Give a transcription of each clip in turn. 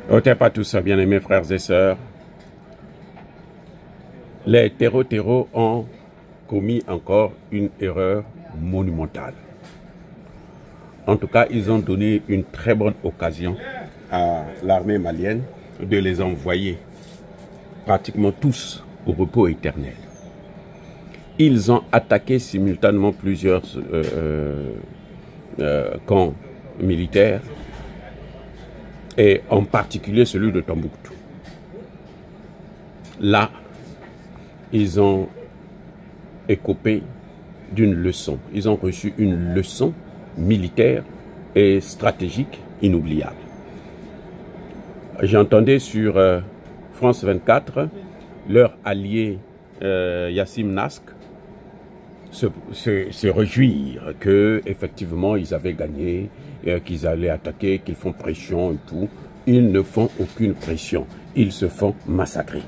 Otep à tous, bien-aimés frères et sœurs. Les terreaux ont commis encore une erreur monumentale. En tout cas, ils ont donné une très bonne occasion à l'armée malienne de les envoyer pratiquement tous au repos éternel. Ils ont attaqué simultanément plusieurs camps militaires, et en particulier celui de Tombouctou. Là, ils ont écopé d'une leçon. Ils ont reçu une leçon militaire et stratégique inoubliable. J'entendais sur France 24 leur allié Yassim Nask se réjouir que effectivement ils avaient gagné, qu'ils allaient attaquer, qu'ils font pression et tout. Ils ne font aucune pression, ils se font massacrer.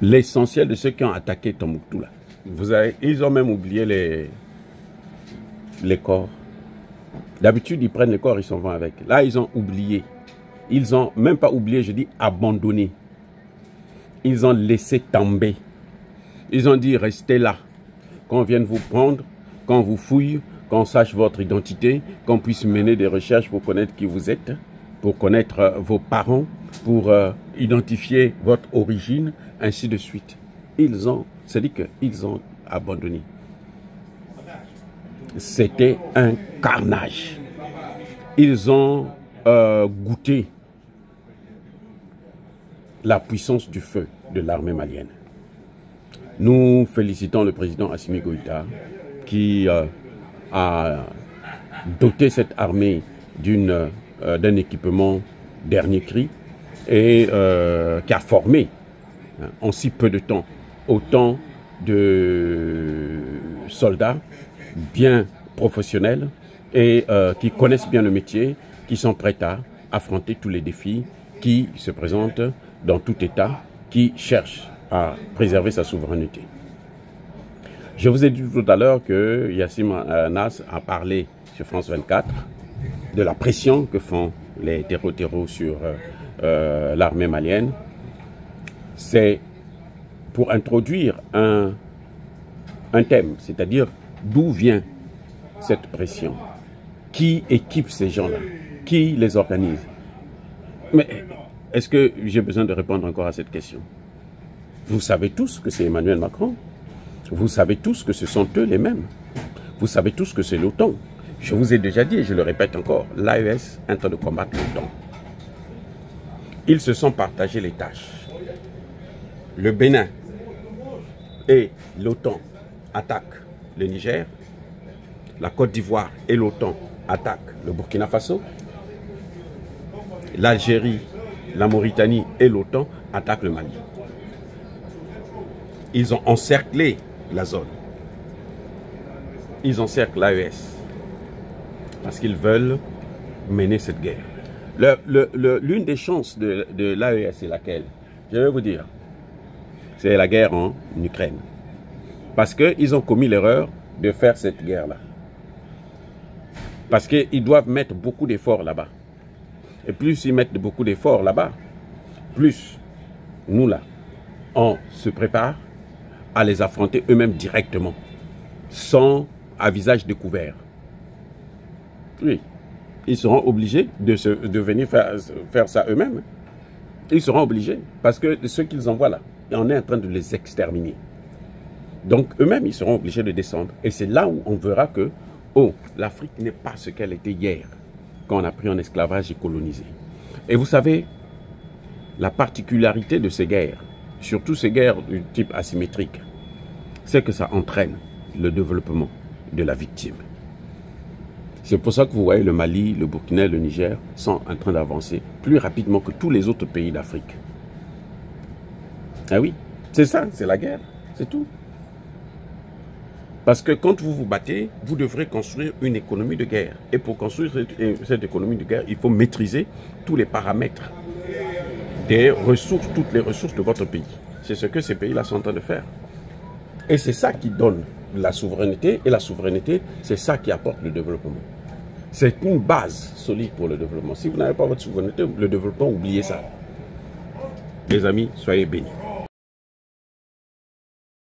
L'essentiel de ceux qui ont attaqué Tombouctou, là, ils ont même oublié les corps. D'habitude, ils prennent les corps, ils s'en vont avec. Là, ils ont oublié. Ils ont même pas oublié, je dis abandonné. Ils ont laissé tomber. Ils ont dit, restez là. Qu'on vienne vous prendre, qu'on vous fouille, qu'on sache votre identité, qu'on puisse mener des recherches pour connaître qui vous êtes, pour connaître vos parents, pour identifier votre origine, ainsi de suite. C'est-à-dire qu'ils ont abandonné. C'était un carnage. Ils ont goûté la puissance du feu de l'armée malienne. Nous félicitons le président Assimi Goïta qui a doté cette armée d'un équipement dernier cri et qui a formé en si peu de temps autant de soldats bien professionnels et qui connaissent bien le métier, qui sont prêts à affronter tous les défis qui se présentent dans tout État qui cherche à préserver sa souveraineté. Je vous ai dit tout à l'heure que Yassim Nask a parlé sur France 24 de la pression que font les terreaux sur l'armée malienne. C'est pour introduire un thème, c'est-à-dire d'où vient cette pression, qui équipe ces gens-là, qui les organise. Mais est-ce que j'ai besoin de répondre encore à cette question? Vous savez tous que c'est Emmanuel Macron. Vous savez tous que ce sont eux les mêmes. Vous savez tous que c'est l'OTAN. Je vous ai déjà dit et je le répète encore, l'AES est en train de combattre l'OTAN. Ils se sont partagés les tâches. Le Bénin et l'OTAN attaquent le Niger. La Côte d'Ivoire et l'OTAN attaquent le Burkina Faso. L'Algérie, la Mauritanie et l'OTAN attaquent le Mali. Ils ont encerclé la zone. Ils encerclent l'AES parce qu'ils veulent mener cette guerre. L'une des chances de l'AES est laquelle? Je vais vous dire. C'est la guerre en Ukraine. Parce qu'ils ont commis l'erreur de faire cette guerre-là. Parce qu'ils doivent mettre beaucoup d'efforts là-bas. Et plus ils mettent beaucoup d'efforts là-bas, plus nous là, on se prépare à les affronter eux-mêmes directement, sans à visage découvert. Oui, ils seront obligés de venir faire ça eux-mêmes. Ils seront obligés, parce que ceux qu'ils envoient là, on est en train de les exterminer. Donc eux-mêmes, ils seront obligés de descendre. Et c'est là où on verra que, oh, l'Afrique n'est pas ce qu'elle était hier, quand on a pris en esclavage et colonisé. Et vous savez, la particularité de ces guerres, surtout ces guerres du type asymétrique, c'est que ça entraîne le développement de la victime. C'est pour ça que vous voyez le Mali, le Burkina et le Niger sont en train d'avancer plus rapidement que tous les autres pays d'Afrique. Ah oui, c'est ça, c'est la guerre, c'est tout. Parce que quand vous vous battez, vous devrez construire une économie de guerre. Et pour construire cette économie de guerre, il faut maîtriser tous les paramètres des ressources, toutes les ressources de votre pays. C'est ce que ces pays-là sont en train de faire. Et c'est ça qui donne la souveraineté. Et la souveraineté, c'est ça qui apporte le développement. C'est une base solide pour le développement. Si vous n'avez pas votre souveraineté, le développement, oubliez ça. Les amis, soyez bénis.